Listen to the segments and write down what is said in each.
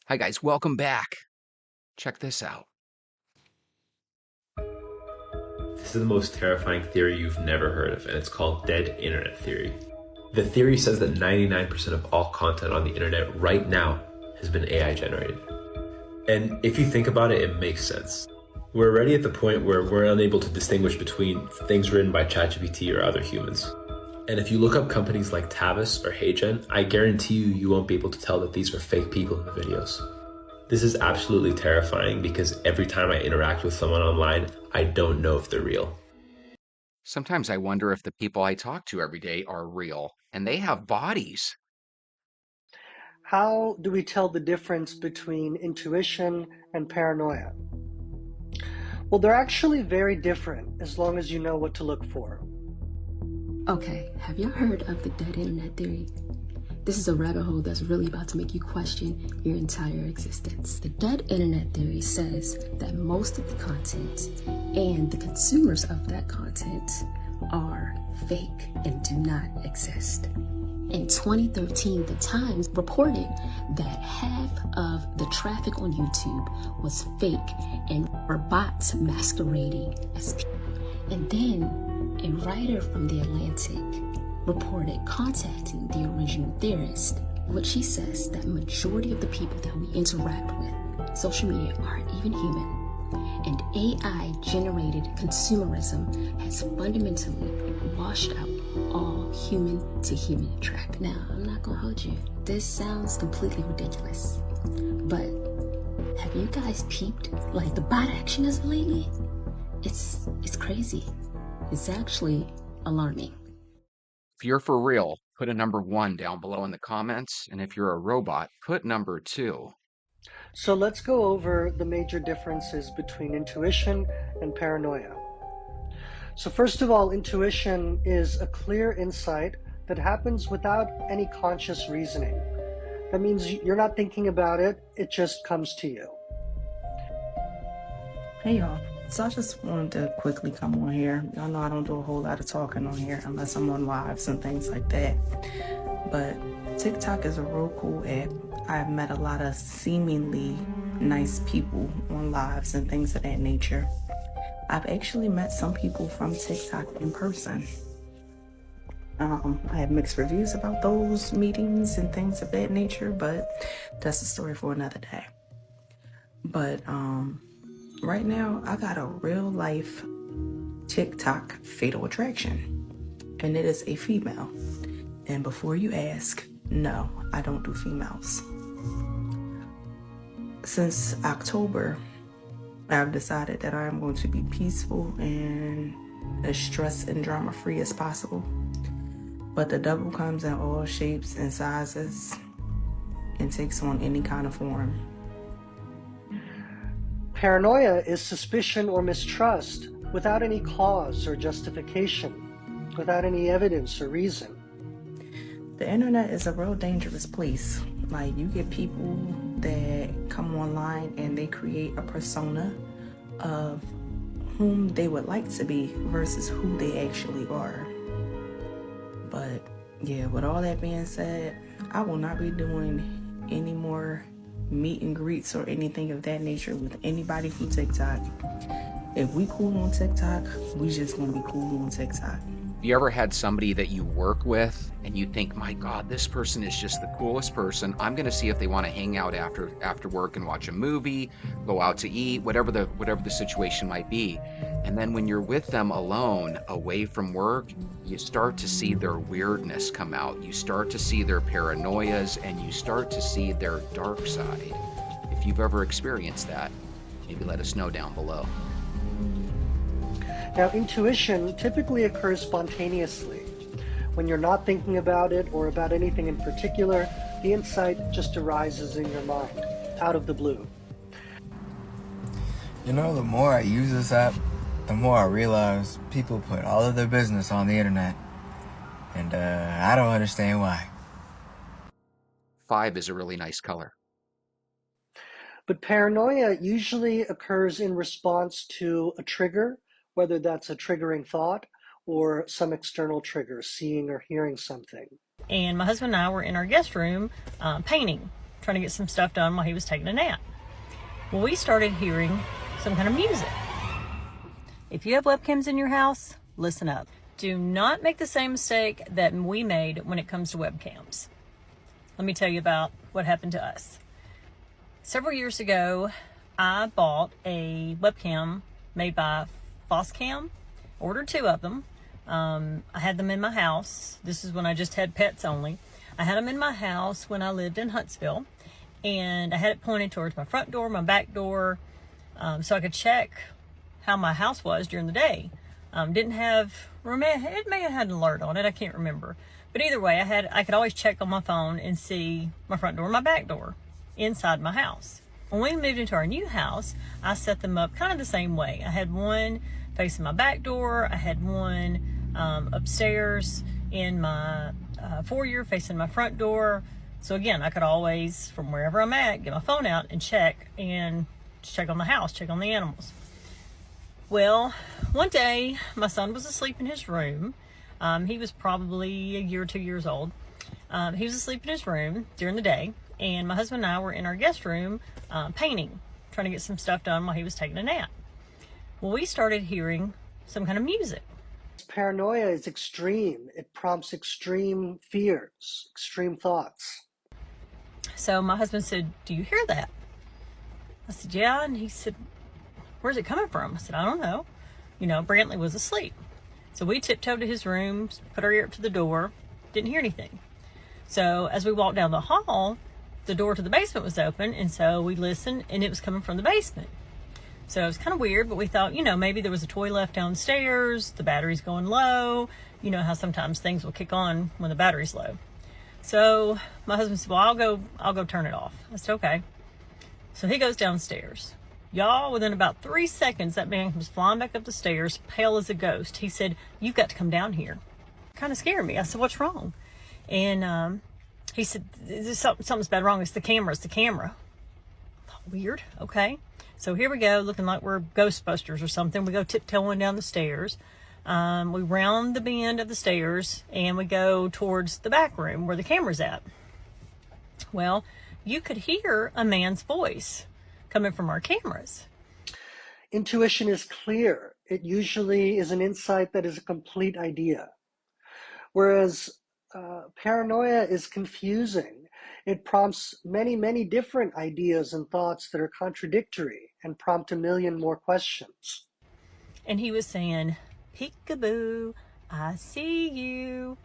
Hi, guys. Welcome back. Check this out. This is the most terrifying theory you've never heard of, and it's called dead internet theory. The theory says that 99% of all content on the internet right now has been AI generated. And if you think about it, it makes sense. We're already at the point where we're unable to distinguish between things written by ChatGPT or other humans. And if you look up companies like Tavis or HeyGen, I guarantee you won't be able to tell that these are fake people in the videos. This is absolutely terrifying because every time I interact with someone online, I don't know if they're real. Sometimes I wonder if the people I talk to every day are real and they have bodies. How do we tell the difference between intuition and paranoia? Well, they're actually very different as long as you know what to look for. Okay, have you heard of the dead internet theory? This is a rabbit hole that's really about to make you question your entire existence. The dead internet theory says that most of the content and the consumers of that content are fake and do not exist. In 2013, The Times reported that half of the traffic on YouTube was fake and were bots masquerading as people. And then a writer from The Atlantic reported contacting the original theorist, which she says that majority of the people that we interact with, social media, aren't even human. And AI-generated consumerism has fundamentally washed out all human-to-human traffic. Now, I'm not gonna hold you. This sounds completely ridiculous, but have you guys peeped like the bot action is lately? It's crazy. It's actually alarming. If you're for real, put a number 1 down below in the comments. And if you're a robot, put number 2. So let's go over the major differences between intuition and paranoia. So first of all, intuition is a clear insight that happens without any conscious reasoning. That means you're not thinking about it, it just comes to you. Hey y'all, so I just wanted to quickly come on here. Y'all know I don't do a whole lot of talking on here unless I'm on lives and things like that. But TikTok is a real cool app. I've met a lot of seemingly nice people on lives and things of that nature. I've actually met some people from TikTok in person. I have mixed reviews about those meetings and things of that nature, but that's a story for another day. But right now, I got a real life TikTok fatal attraction, and it is a female. And before you ask, no, I don't do females. Since October, I've decided that I am going to be peaceful and as stress and drama free as possible. But the devil comes in all shapes and sizes and takes on any kind of form. Paranoia is suspicion or mistrust without any cause or justification, without any evidence or reason. The internet is a real dangerous place. Like, you get people that come online and they create a persona of whom they would like to be versus who they actually are. But yeah, with all that being said, I will not be doing any more meet and greets or anything of that nature with anybody from TikTok. If we cool on TikTok, we just gonna be cool on TikTok. You ever had somebody that you work with and you think, my God, this person is just the coolest person. I'm going to see if they want to hang out after work and watch a movie, go out to eat, whatever the situation might be. And then when you're with them alone, away from work, you start to see their weirdness come out. You start to see their paranoias and you start to see their dark side. If you've ever experienced that, maybe let us know down below. Now, intuition typically occurs spontaneously. When you're not thinking about it or about anything in particular, the insight just arises in your mind, out of the blue. You know, the more I use this app, the more I realize people put all of their business on the internet. And I don't understand why. 5 is a really nice color. But paranoia usually occurs in response to a trigger, whether that's a triggering thought or some external trigger, seeing or hearing something. And my husband and I were in our guest room painting. trying to get some stuff done while he was taking a nap. Well, we started hearing some kind of music. If you have webcams in your house, listen up. Do not make the same mistake that we made when it comes to webcams. Let me tell you about what happened to us. Several years ago, I bought a webcam made by Foscam, ordered 2 of them. I had them in my house. This is when I just had pets only. I had them in my house when I lived in Huntsville, and I had it pointed towards my front door, my back door, so I could check how my house was during the day. Didn't have, it may have had an alert on it, I can't remember. But either way, I could always check on my phone and see my front door, my back door, inside my house. When we moved into our new house, I set them up kind of the same way. I had one facing my back door, I had one upstairs in my foyer facing my front door. So again, I could always, from wherever I'm at, get my phone out and check on the house, check on the animals. Well, one day my son was asleep in his room. He was probably a year or 2 years old. He was asleep in his room during the day, and my husband and I were in our guest room painting, trying to get some stuff done while he was taking a nap. Well, we started hearing some kind of music. Paranoia is extreme. It prompts extreme fears, extreme thoughts. So my husband said, "Do you hear that?" I said, "Yeah." And he said, "Where's it coming from?" I said, "I don't know." Brantley was asleep. So we tiptoed to his room, put our ear up to the door, didn't hear anything. So as we walked down the hall, the door to the basement was open, and so we listened, and it was coming from the basement. So it was kind of weird, but we thought, maybe there was a toy left downstairs, the battery's going low. You know how sometimes things will kick on when the battery's low. So my husband said, "Well, I'll go turn it off." I said, "Okay." So he goes downstairs. Y'all, within about 3 seconds, that man comes flying back up the stairs, pale as a ghost. He said, "You've got to come down here." Kind of scared me. I said, "What's wrong?" And he said, "Something's bad wrong. It's the camera. It's the camera." I thought, weird. Okay. So here we go, looking like we're Ghostbusters or something. We go tiptoeing down the stairs. We round the bend of the stairs, and we go towards the back room where the camera's at. Well, you could hear a man's voice coming from our cameras. Intuition is clear. It usually is an insight that is a complete idea. Whereas paranoia is confusing. It prompts many, many different ideas and thoughts that are contradictory and prompt a million more questions. And he was saying, "Peekaboo, I see you."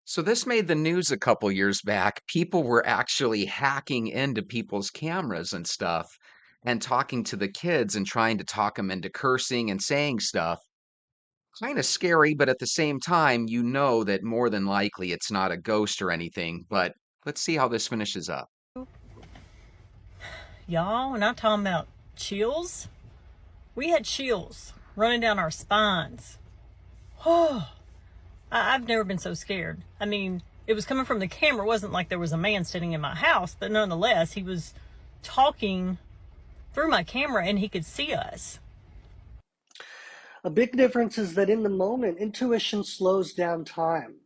So this made the news a couple years back. People were actually hacking into people's cameras and stuff and talking to the kids and trying to talk them into cursing and saying stuff. Kind of scary, but at the same time, that more than likely it's not a ghost or anything. But let's see how this finishes up. Y'all, when I'm talking about chills, we had chills running down our spines. Oh, I've never been so scared. I mean, it was coming from the camera. It wasn't like there was a man sitting in my house, but nonetheless, he was talking through my camera and he could see us. A big difference is that in the moment, intuition slows down time.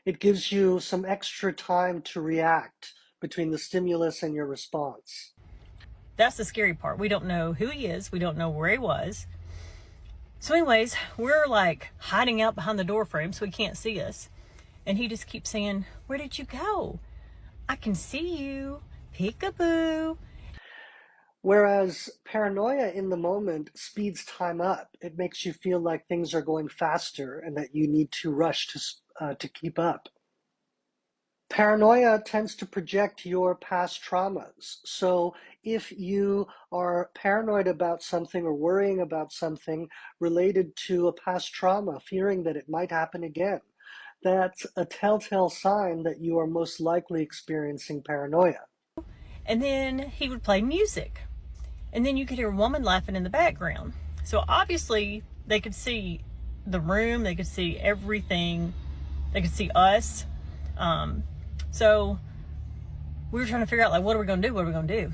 It gives you some extra time to react between the stimulus and your response. That's the scary part. We don't know who he is. We don't know where he was. So anyways, we're like hiding out behind the door frame so he can't see us. And he just keeps saying, "Where did you go? I can see you. Peekaboo." Whereas paranoia in the moment speeds time up. It makes you feel like things are going faster and that you need to rush to keep up. Paranoia tends to project your past traumas. So if you are paranoid about something or worrying about something related to a past trauma, fearing that it might happen again, that's a telltale sign that you are most likely experiencing paranoia. And then he would play music. And then you could hear a woman laughing in the background. So obviously they could see the room, they could see everything, they could see us. So we were trying to figure out, like, what are we going to do? What are we going to do?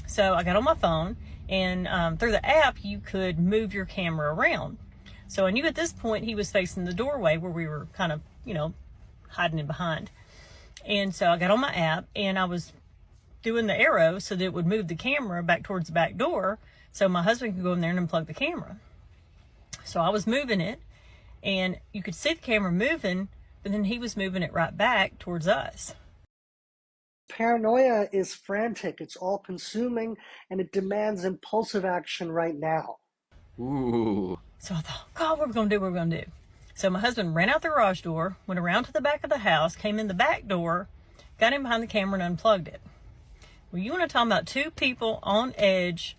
So I got on my phone, and through the app, you could move your camera around. So I knew at this point he was facing the doorway where we were kind of, hiding in behind. And so I got on my app, and I was doing the arrow so that it would move the camera back towards the back door so my husband could go in there and unplug the camera. So I was moving it, and you could see the camera moving, but then he was moving it right back towards us. Paranoia is frantic, it's all consuming, and it demands impulsive action right now. Ooh. So I thought, God, what are we going to do? What are we going to do? So my husband ran out the garage door, went around to the back of the house, came in the back door, got him behind the camera and unplugged it. Well, you want to talk about two people on edge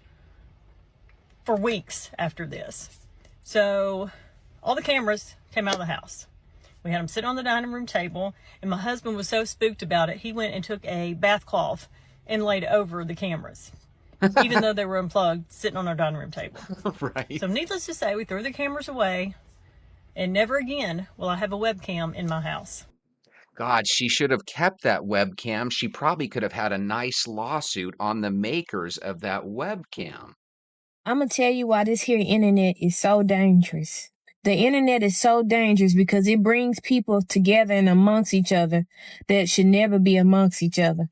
for weeks after this. So all the cameras came out of the house. We had them sit on the dining room table, and my husband was so spooked about it, he went and took a bath cloth and laid over the cameras, even though they were unplugged, sitting on our dining room table. Right. So needless to say, we threw the cameras away, and never again will I have a webcam in my house. God, she should have kept that webcam. She probably could have had a nice lawsuit on the makers of that webcam. I'm gonna tell you why this here internet is so dangerous. The internet is so dangerous because it brings people together and amongst each other that should never be amongst each other.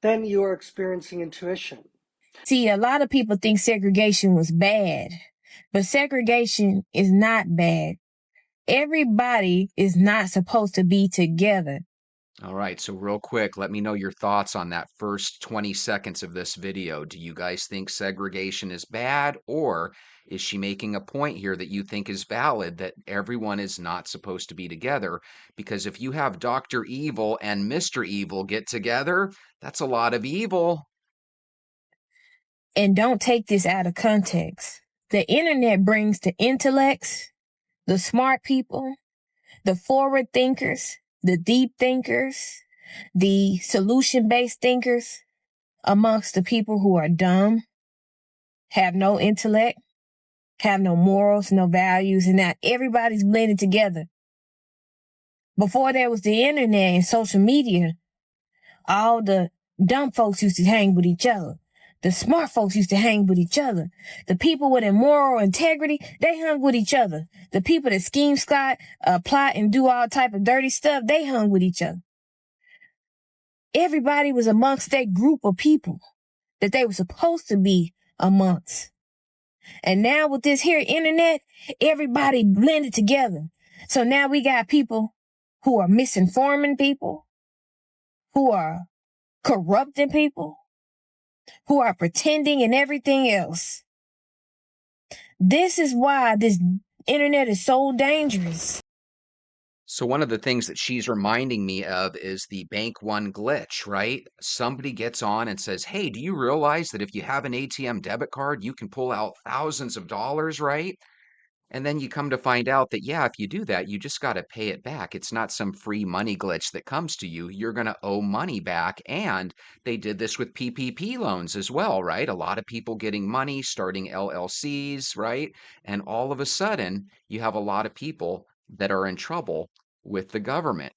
Then you are experiencing intuition. See, a lot of people think segregation was bad, but segregation is not bad. Everybody is not supposed to be together. All right, so real quick, let me know your thoughts on that first 20 seconds of this video. Do you guys think segregation is bad, or is she making a point here that you think is valid, that everyone is not supposed to be together? Because if you have Dr. Evil and Mr. Evil get together, that's a lot of evil. And don't take this out of context. The internet brings the intellects, the smart people, the forward thinkers, the deep thinkers, the solution-based thinkers amongst the people who are dumb, have no intellect, have no morals, no values, and now everybody's blended together. Before there was the internet and social media, all the dumb folks used to hang with each other. The smart folks used to hang with each other. The people with immoral integrity, they hung with each other. The people that scheme, plot, and do all type of dirty stuff, they hung with each other. Everybody was amongst that group of people that they were supposed to be amongst. And now with this here internet, everybody blended together. So now we got people who are misinforming people, who are corrupting people, who are pretending and everything else. This is why this internet is so dangerous. So one of the things that she's reminding me of is the Bank One glitch, right? Somebody gets on and says, "Hey, do you realize that if you have an ATM debit card, you can pull out thousands of dollars, right?" And then you come to find out that, yeah, if you do that, you just got to pay it back. It's not some free money glitch that comes to you. You're going to owe money back. And they did this with PPP loans as well, right? A lot of people getting money, starting LLCs, right? And all of a sudden, you have a lot of people that are in trouble with the government.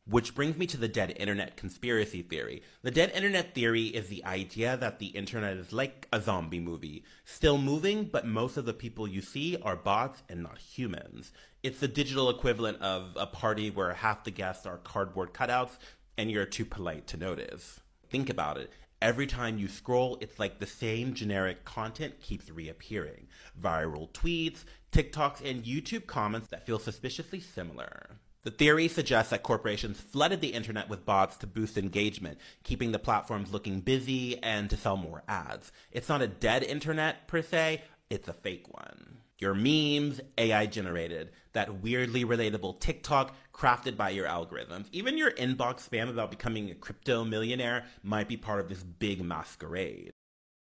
Which brings me to the dead internet conspiracy theory. The dead internet theory is the idea that the internet is like a zombie movie, still moving, but most of the people you see are bots and not humans. It's the digital equivalent of a party where half the guests are cardboard cutouts and you're too polite to notice. Think about it. Every time you scroll, it's like the same generic content keeps reappearing. Viral tweets, TikToks, and YouTube comments that feel suspiciously similar. The theory suggests that corporations flooded the internet with bots to boost engagement, keeping the platforms looking busy and to sell more ads. It's not a dead internet per se, it's a fake one. Your memes, AI generated. That weirdly relatable TikTok crafted by your algorithms. Even your inbox spam about becoming a crypto millionaire might be part of this big masquerade.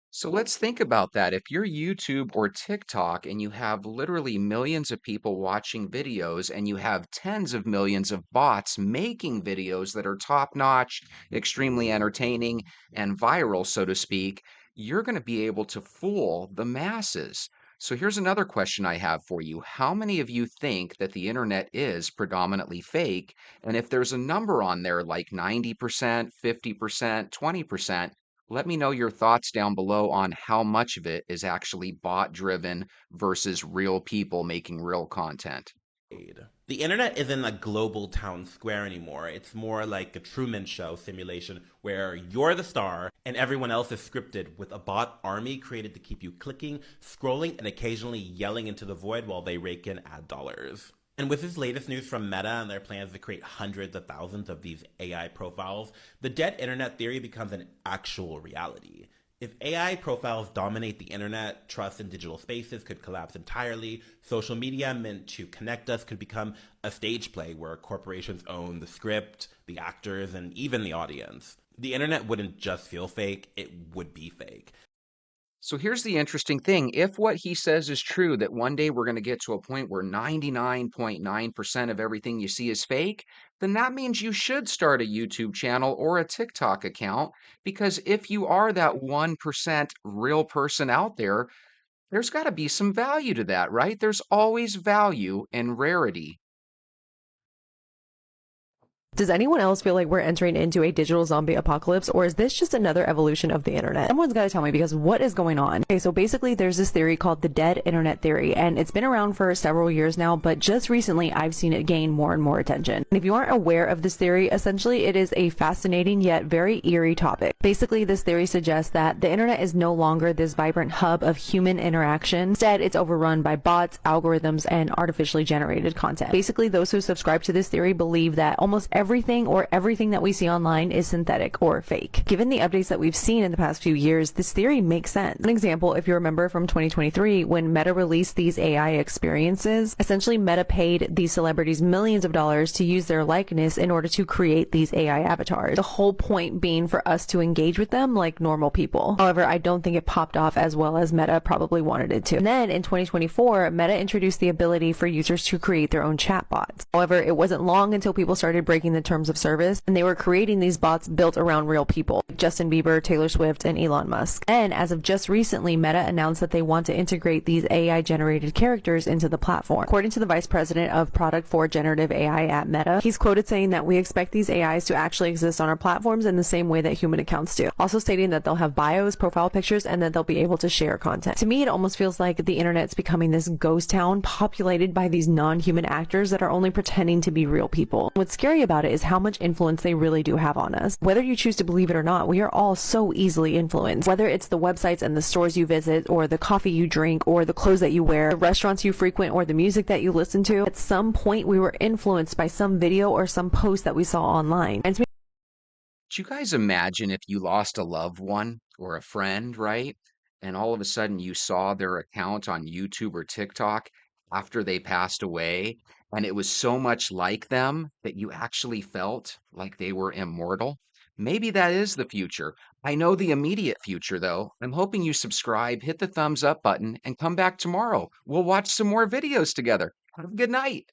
So let's think about that. If you're YouTube or TikTok and you have literally millions of people watching videos and you have tens of millions of bots making videos that are top notch, extremely entertaining, and viral, so to speak, you're going to be able to fool the masses. So here's another question I have for you. How many of you think that the internet is predominantly fake? And if there's a number on there like 90%, 50%, 20%, let me know your thoughts down below on how much of it is actually bot driven versus real people making real content. The internet isn't a global town square anymore. It's more like a Truman Show simulation where you're the star and everyone else is scripted with a bot army created to keep you clicking, scrolling, and occasionally yelling into the void while they rake in ad dollars. And with this latest news from Meta and their plans to create hundreds of thousands of these AI profiles, the dead internet theory becomes an actual reality. If AI profiles dominate the internet, trust in digital spaces could collapse entirely. Social media, meant to connect us, could become a stage play where corporations own the script, the actors, and even the audience. The internet wouldn't just feel fake, it would be fake. So here's the interesting thing. If what he says is true, that one day we're going to get to a point where 99.9% of everything you see is fake, then that means you should start a YouTube channel or a TikTok account, because if you are that 1% real person out there, there's got to be some value to that, right? There's always value in rarity. Does anyone else feel like we're entering into a digital zombie apocalypse, or is this just another evolution of the internet? Someone's got to tell me, because what is going on? Okay, so basically there's this theory called the dead internet theory, and it's been around for several years now, but just recently I've seen it gain more and more attention. And if you aren't aware of this theory, essentially it is a fascinating yet very eerie topic. Basically, this theory suggests that the internet is no longer this vibrant hub of human interaction. Instead, it's overrun by bots, algorithms, and artificially generated content. Basically, those who subscribe to this theory believe that almost everything that we see online is synthetic or fake. Given the updates that we've seen in the past few years, this theory makes sense. An example, if you remember from 2023, when Meta released these AI experiences, essentially Meta paid these celebrities millions of dollars to use their likeness in order to create these AI avatars. The whole point being for us to engage with them like normal people. However, I don't think it popped off as well as Meta probably wanted it to. And then in 2024, Meta introduced the ability for users to create their own chatbots. However, it wasn't long until people started breaking the terms of service, and they were creating these bots built around real people, like Justin Bieber, Taylor Swift, and Elon Musk. And as of just recently, Meta announced that they want to integrate these AI generated characters into the platform. According to the vice president of product for generative AI at Meta, he's quoted saying that we expect these AIs to actually exist on our platforms in the same way that human accounts do. Also stating that they'll have bios, profile pictures, and that they'll be able to share content. To me, it almost feels like the internet's becoming this ghost town populated by these non-human actors that are only pretending to be real people. What's scary about it is how much influence they really do have on us. Whether you choose to believe it or not, we are all so easily influenced. Whether it's the websites and the stores you visit, or the coffee you drink, or the clothes that you wear, the restaurants you frequent, or the music that you listen to, at some point we were influenced by some video or some post that we saw online. And to me, Do you guys imagine if you lost a loved one or a friend, right? And all of a sudden you saw their account on YouTube or TikTok after they passed away, and it was so much like them that you actually felt like they were immortal? Maybe that is the future. I know the immediate future, though. I'm hoping you subscribe, hit the thumbs up button, and come back tomorrow. We'll watch some more videos together. Have a good night.